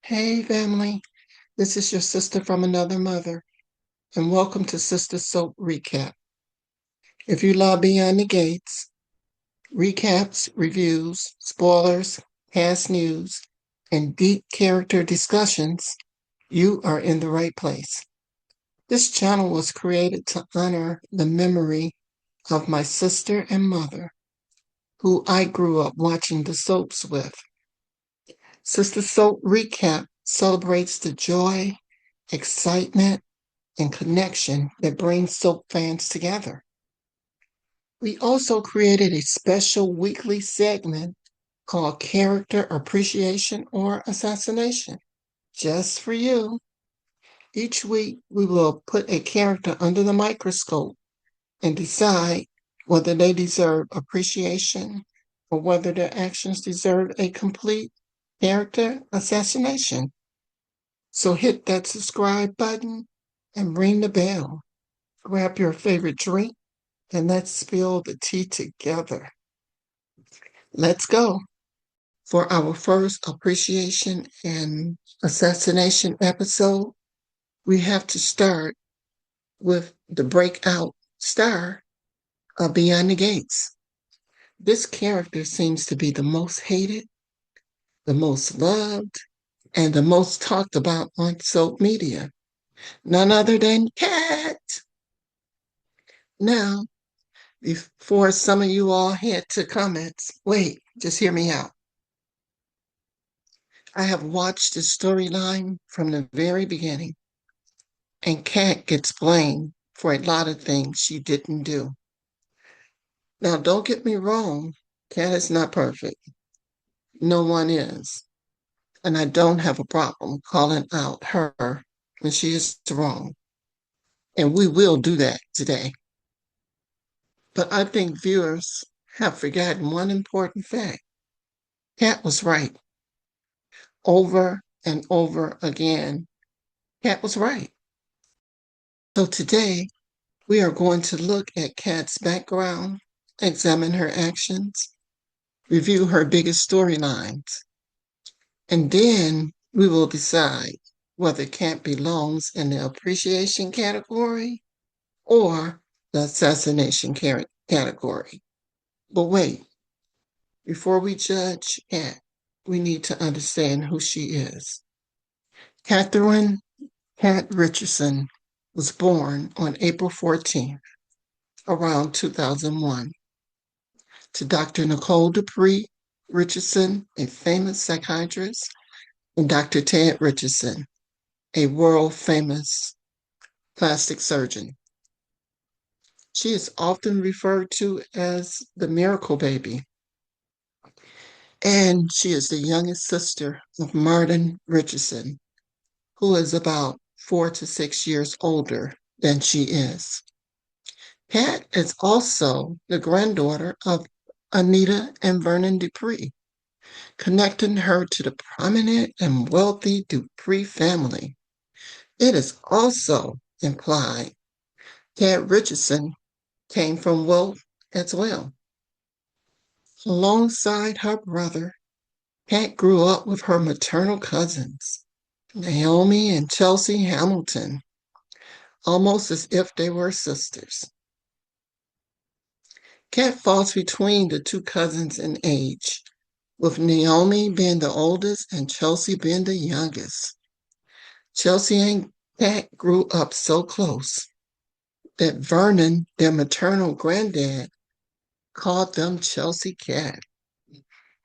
Hey, family. This is your sister from another mother, and welcome to Sista Soap Recap. If you love Beyond the Gates, recaps, reviews, spoilers, past news, and deep character discussions, you are in the right place. This channel was created to honor the memory of my sister and mother, who I grew up watching the soaps with. Sista Soap Recap celebrates the joy, excitement, and connection that brings soap fans together. We also created a special weekly segment called Character Appreciation or Assassination, just for you. Each week, we will put a character under the microscope and decide whether they deserve appreciation or whether their actions deserve a complete character assassination. So hit that subscribe button and ring the bell. Grab your favorite drink and let's spill the tea together. Let's go. For our first appreciation and assassination episode, we have to start with the breakout star of Beyond the Gates. This character seems to be the most hated, the most loved, and the most talked about on soap media. None other than Cat. Now, before some of you all head to comments, wait, just hear me out. I have watched the storyline from the very beginning, and Kat gets blamed for a lot of things she didn't do. Now, don't get me wrong, Kat is not perfect. No one is. And I don't have a problem calling out her when she is wrong. And we will do that today. But I think viewers have forgotten one important fact. Kat was right. Over and over again, Kat was right. So today, we are going to look at Kat's background, examine her actions, review her biggest storylines, and then we will decide whether Kat belongs in the appreciation category or the assassination category. But wait, before we judge Kat, we need to understand who she is. Catherine Kat Richardson was born on April 14th, around 2001, to Dr. Nicole Dupree Richardson, a famous psychiatrist, and Dr. Ted Richardson, a world famous plastic surgeon. She is often referred to as the miracle baby, and she is the youngest sister of Martin Richardson, who is about 4 to 6 years older than she is. Kat is also the granddaughter of Anita and Vernon Dupree, connecting her to the prominent and wealthy Dupree family. It is also implied Kat Richardson came from wealth as well. Alongside her brother, Kat grew up with her maternal cousins, Naomi and Chelsea Hamilton, almost as if they were sisters. Kat falls between the two cousins in age, with Naomi being the oldest and Chelsea being the youngest. Chelsea and Kat grew up so close that Vernon, their maternal granddad, called them Chelsea Cat,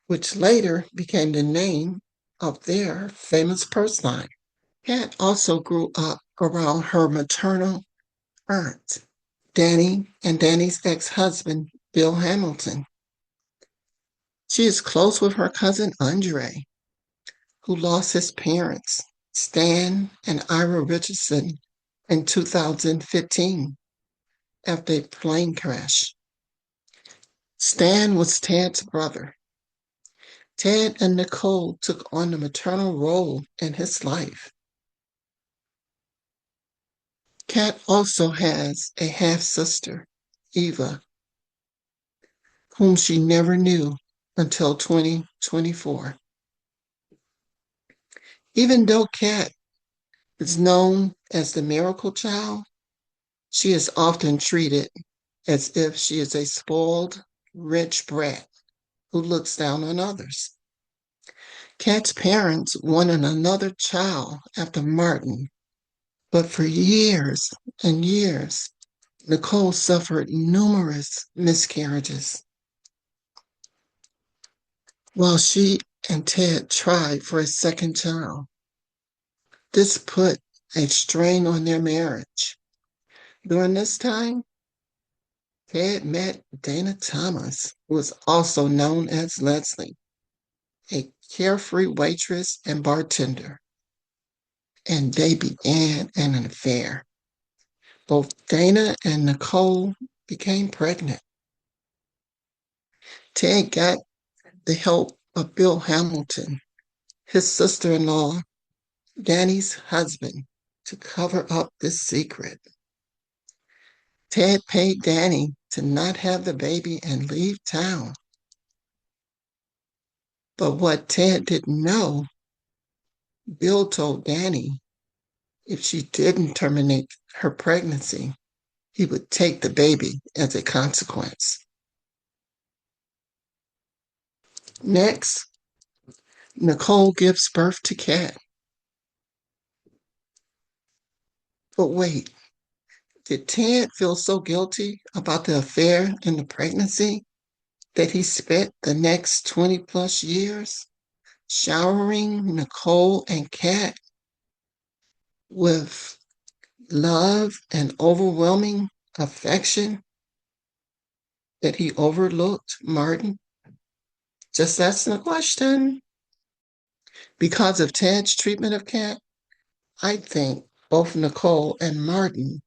which later became the name of their famous purse line. Kat also grew up around her maternal aunt, Danny, and Danny's ex-husband, Bill Hamilton. She is close with her cousin Andre, who lost his parents, Stan and Ira Richardson, in 2015 after a plane crash. Stan was Ted's brother. Ted and Nicole took on the maternal role in his life. Kat also has a half-sister, Eva, whom she never knew until 2024. Even though Kat is known as the miracle child, she is often treated as if she is a spoiled, rich brat who looks down on others. Kat's parents wanted another child after Martin, but for years and years, Nicole suffered numerous miscarriages while she and Ted tried for a second child. This put a strain on their marriage. During this time, Ted met Dana Thomas, who was also known as Leslie, a carefree waitress and bartender, and they began an affair. Both Dana and Nicole became pregnant. Ted got the help of Bill Hamilton, his sister in law, Danny's husband, to cover up this secret. Ted paid Danny to not have the baby and leave town. But what Ted didn't know, Bill told Danny if she didn't terminate her pregnancy, he would take the baby as a consequence. Next, Nicole gives birth to Kat. But wait, did Ted feel so guilty about the affair and the pregnancy that he spent the next 20 plus years showering Nicole and Kat with love and overwhelming affection that he overlooked Martin? Just asking a question. Because of Ted's treatment of Kat, I think both Nicole and Martin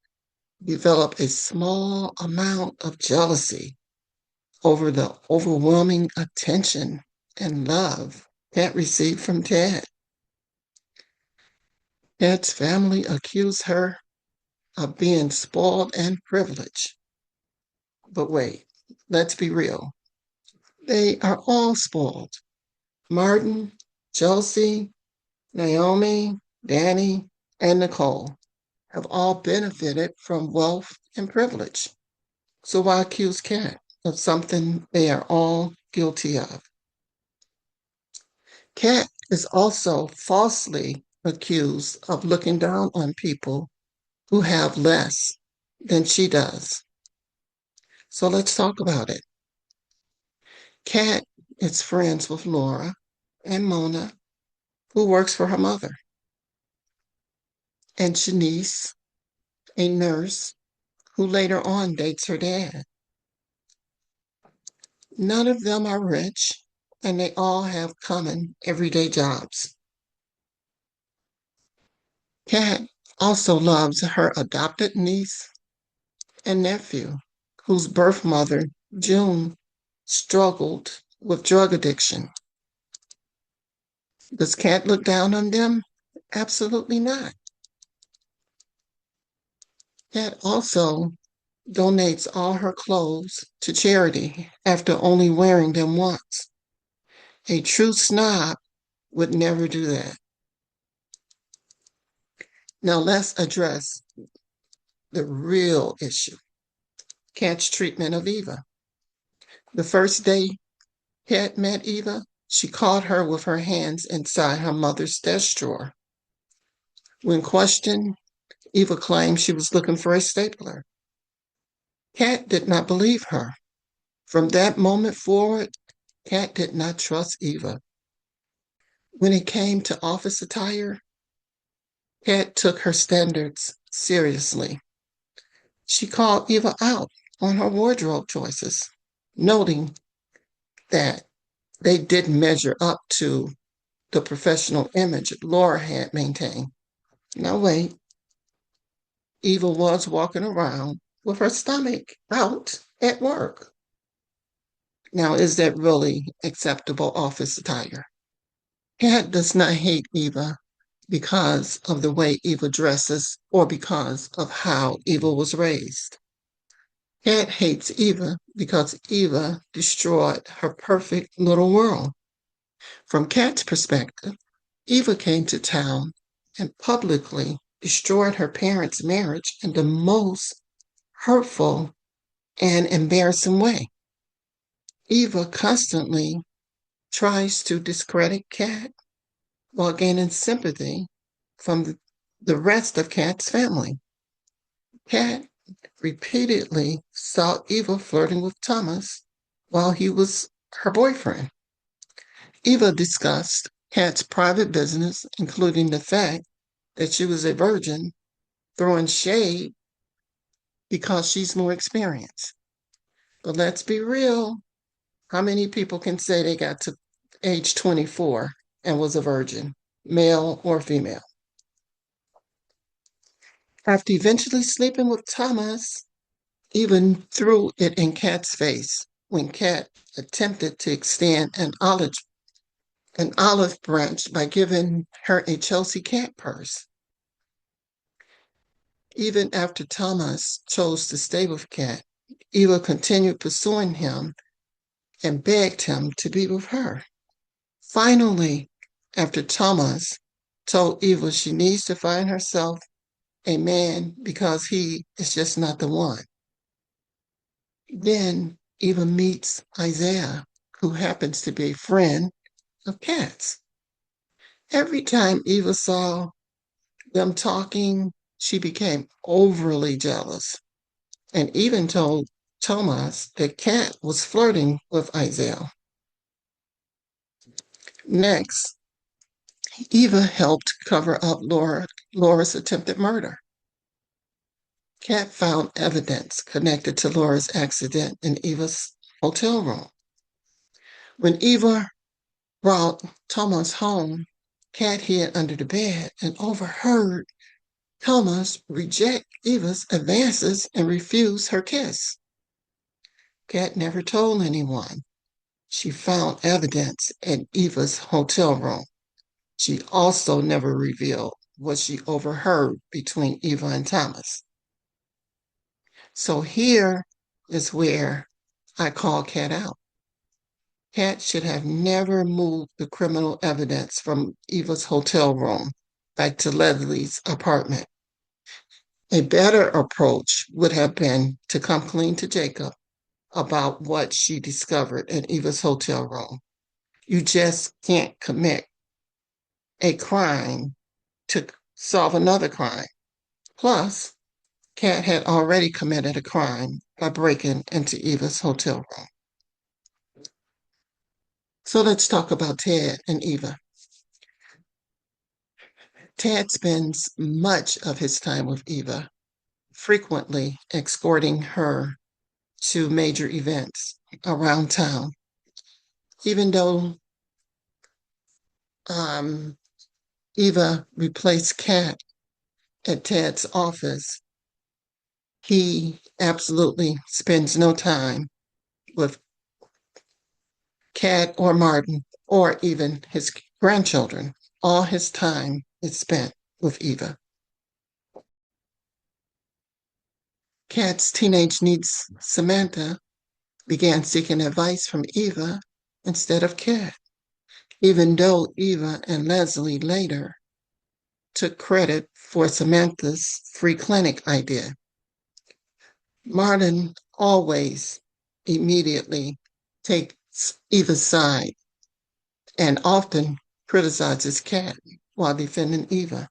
developed a small amount of jealousy over the overwhelming attention and love Kat received from Ted. Ted's family accused her of being spoiled and privileged. But wait, let's be real. They are all spoiled. Martin, Chelsea, Naomi, Danny, and Nicole have all benefited from wealth and privilege. So why accuse Kat of something they are all guilty of? Kat is also falsely accused of looking down on people who have less than she does. So let's talk about it. Kat is friends with Laura and Mona, who works for her mother, and Shanice, a nurse who later on dates her dad. None of them are rich, and they all have common everyday jobs. Kat also loves her adopted niece and nephew, whose birth mother, June, struggled with drug addiction. Does Kat look down on them? Absolutely not. Kat also donates all her clothes to charity after only wearing them once. A true snob would never do that. Now let's address the real issue. Kat's treatment of Eva. The first day Kat met Eva, she caught her with her hands inside her mother's desk drawer. When questioned, Eva claimed she was looking for a stapler. Kat did not believe her. From that moment forward, Kat did not trust Eva. When it came to office attire, Kat took her standards seriously. She called Eva out on her wardrobe choices, noting that they didn't measure up to the professional image Laura had maintained. Now, wait, Eva was walking around with her stomach out at work. Now, is that really acceptable office attire? Kat does not hate Eva because of the way Eva dresses or because of how Eva was raised. Kat hates Eva because Eva destroyed her perfect little world. From Kat's perspective, Eva came to town and publicly destroyed her parents' marriage in the most hurtful and embarrassing way. Eva constantly tries to discredit Kat while gaining sympathy from the rest of Kat's family. Kat repeatedly saw Eva flirting with Thomas while he was her boyfriend. Eva discussed Kat's private business, including the fact that she was a virgin, throwing shade because she's more experienced. But let's be real. How many people can say they got to age 24 and was a virgin, male or female? After eventually sleeping with Thomas, even threw it in Kat's face when Kat attempted to extend an olive branch by giving her a Chelsea cat purse. Even after Thomas chose to stay with Kat, Eva continued pursuing him and begged him to be with her. Finally, after Thomas told Eva she needs to find herself a man because he is just not the one, then Eva meets Isaiah, who happens to be a friend of Kat's. Every time Eva saw them talking, she became overly jealous and even told Thomas that Kat was flirting with Isaiah. Next, Eva helped cover up Laura's attempted murder. Kat found evidence connected to Laura's accident in Eva's hotel room. When Eva brought Thomas home, Kat hid under the bed and overheard Thomas reject Eva's advances and refuse her kiss. Kat never told anyone. She found evidence in Eva's hotel room. She also never revealed what she overheard between Eva and Thomas. So here is where I call Kat out. Kat should have never moved the criminal evidence from Eva's hotel room back to Leslie's apartment. A better approach would have been to come clean to Jacob about what she discovered in Eva's hotel room. You just can't commit a crime to solve another crime. Plus, Kat had already committed a crime by breaking into Eva's hotel room. So let's talk about Ted and Eva. Ted spends much of his time with Eva, frequently escorting her to major events around town. Even though Eva replaced Kat at Ted's office, he absolutely spends no time with Kat or Martin or even his grandchildren. All his time is spent with Eva. Kat's teenage niece, Samantha, began seeking advice from Eva instead of Kat, even though Eva and Leslie later took credit for Samantha's free clinic idea. Martin always immediately takes Eva's side and often criticizes Kat while defending Eva.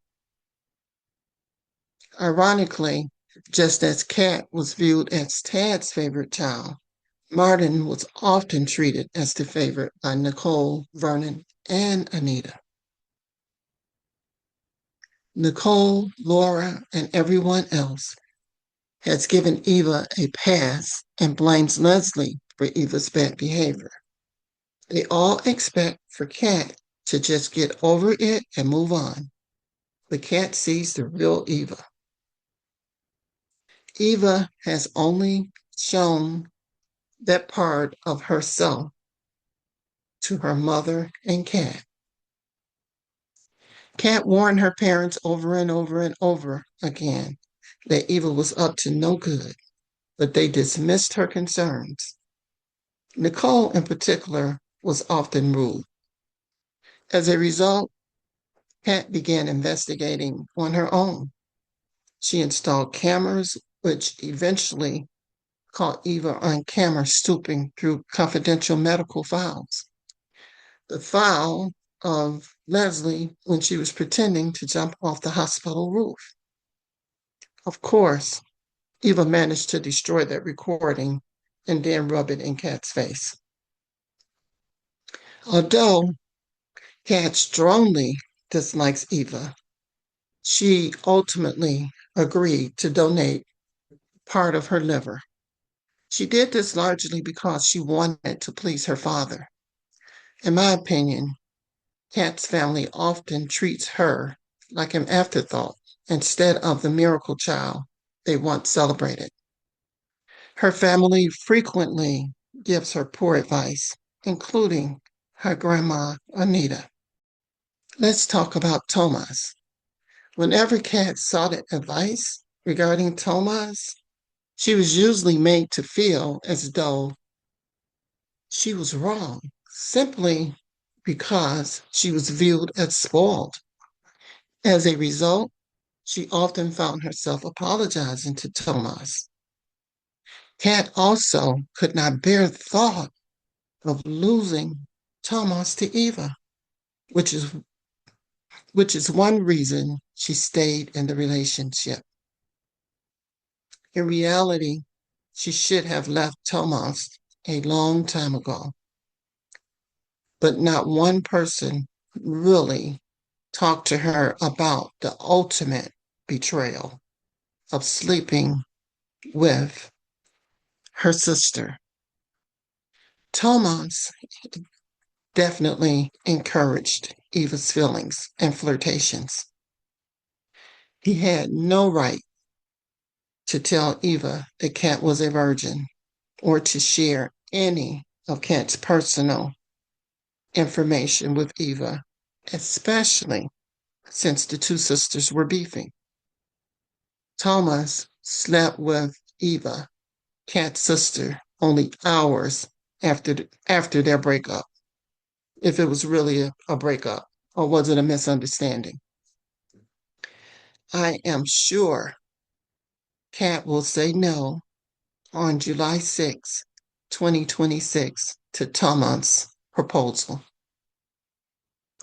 Ironically, just as Kat was viewed as Tad's favorite child, Martin was often treated as the favorite by Nicole, Vernon, and Anita. Nicole, Laura, and everyone else has given Eva a pass and blames Leslie for Eva's bad behavior. They all expect for Kat to just get over it and move on. But Kat sees the real Eva. Eva has only shown that part of herself to her mother and Kat. Kat warned her parents over and over and over again that Eva was up to no good, but they dismissed her concerns. Nicole, in particular, was often rude. As a result, Kat began investigating on her own. She installed cameras, which eventually caught Eva on camera stooping through confidential medical files. The file of Leslie when she was pretending to jump off the hospital roof. Of course, Eva managed to destroy that recording and then rub it in Kat's face. Although Kat strongly dislikes Eva, she ultimately agreed to donate part of her liver. She did this largely because she wanted to please her father. In my opinion, Kat's family often treats her like an afterthought instead of the miracle child they once celebrated. Her family frequently gives her poor advice, including her grandma, Anita. Let's talk about Thomas. Whenever Kat sought advice regarding Thomas, she was usually made to feel as though she was wrong, simply because she was viewed as spoiled. As a result, she often found herself apologizing to Thomas. Kat also could not bear the thought of losing Thomas to Eva, which is which is one reason she stayed in the relationship. In reality, she should have left Thomas a long time ago, but not one person really talked to her about the ultimate betrayal of sleeping with her sister. Thomas definitely encouraged Eva's feelings and flirtations. He had no right to tell Eva that Kat was a virgin or to share any of Kat's personal information with Eva, especially since the two sisters were beefing. Thomas slept with Eva, Kat's sister, only hours after their breakup, if it was really a breakup, or was it a misunderstanding? I am sure Kat will say no on July 6, 2026, to Thomas' proposal,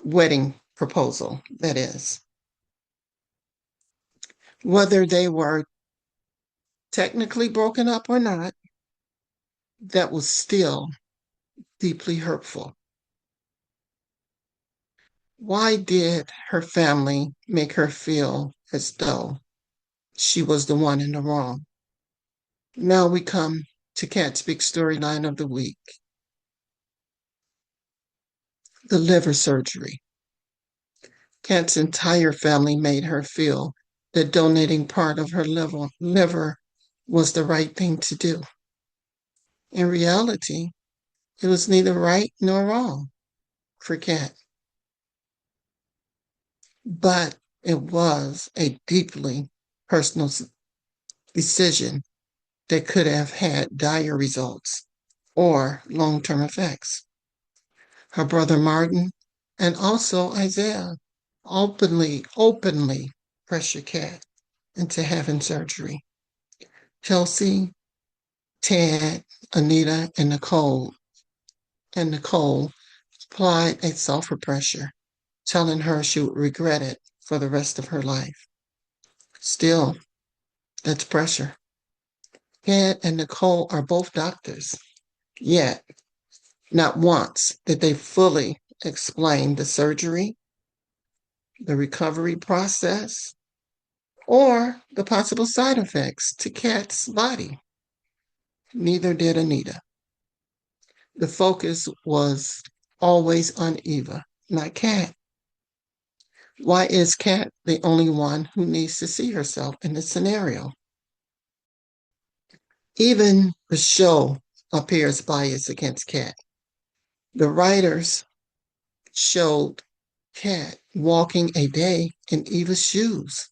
wedding proposal, that is. Whether they were technically broken up or not, that was still deeply hurtful. Why did her family make her feel as though she was the one in the wrong? Now we come to Kat's big storyline of the week, the liver surgery. Kat's entire family made her feel that donating part of her liver was the right thing to do. In reality, it was neither right nor wrong for Kat, but it was a deeply personal decision that could have had dire results or long-term effects. Her brother Martin and also Isaiah openly pressured Kat into having surgery. Chelsea, Ted, Anita, and Nicole applied a sulfur pressure, telling her she would regret it for the rest of her life. Still, that's pressure. Ted and Nicole are both doctors, yet not once did they fully explain the surgery, the recovery process, or the possible side effects to Kat's body. Neither did Anita. The focus was always on Eva, not Kat. Why is Kat the only one who needs to see herself in this scenario? Even the show appears biased against Kat. The writers showed Kat walking a day in Eva's shoes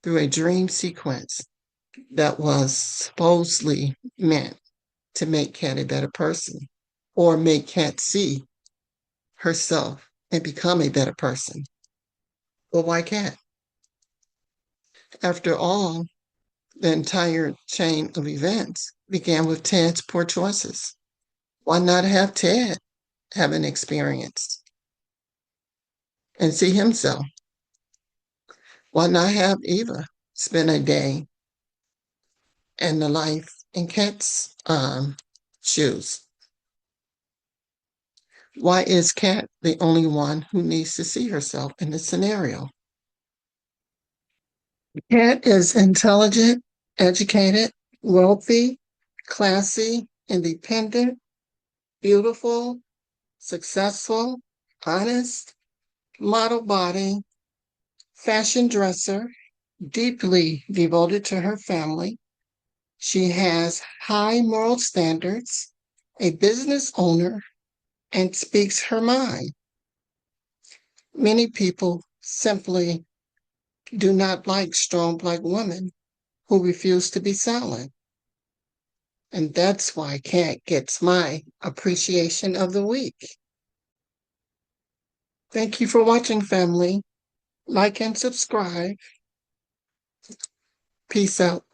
through a dream sequence that was supposedly meant to make Kat a better person or make Kat see herself and become a better person. But why Cat? After all, the entire chain of events began with Ted's poor choices. Why not have Ted have an experience and see himself? Why not have Eva spend a day in the life in Cat's shoes? Why is Cat the only one who needs to see herself in this scenario? Cat is intelligent, educated, wealthy, classy, independent, beautiful, successful, honest, model body, fashion dresser, deeply devoted to her family. She has high moral standards, a business owner, and speaks her mind. Many people simply do not like strong black women who refuse to be silent. And that's why Cat gets my appreciation of the week. Thank you for watching, family. Like and subscribe. Peace out.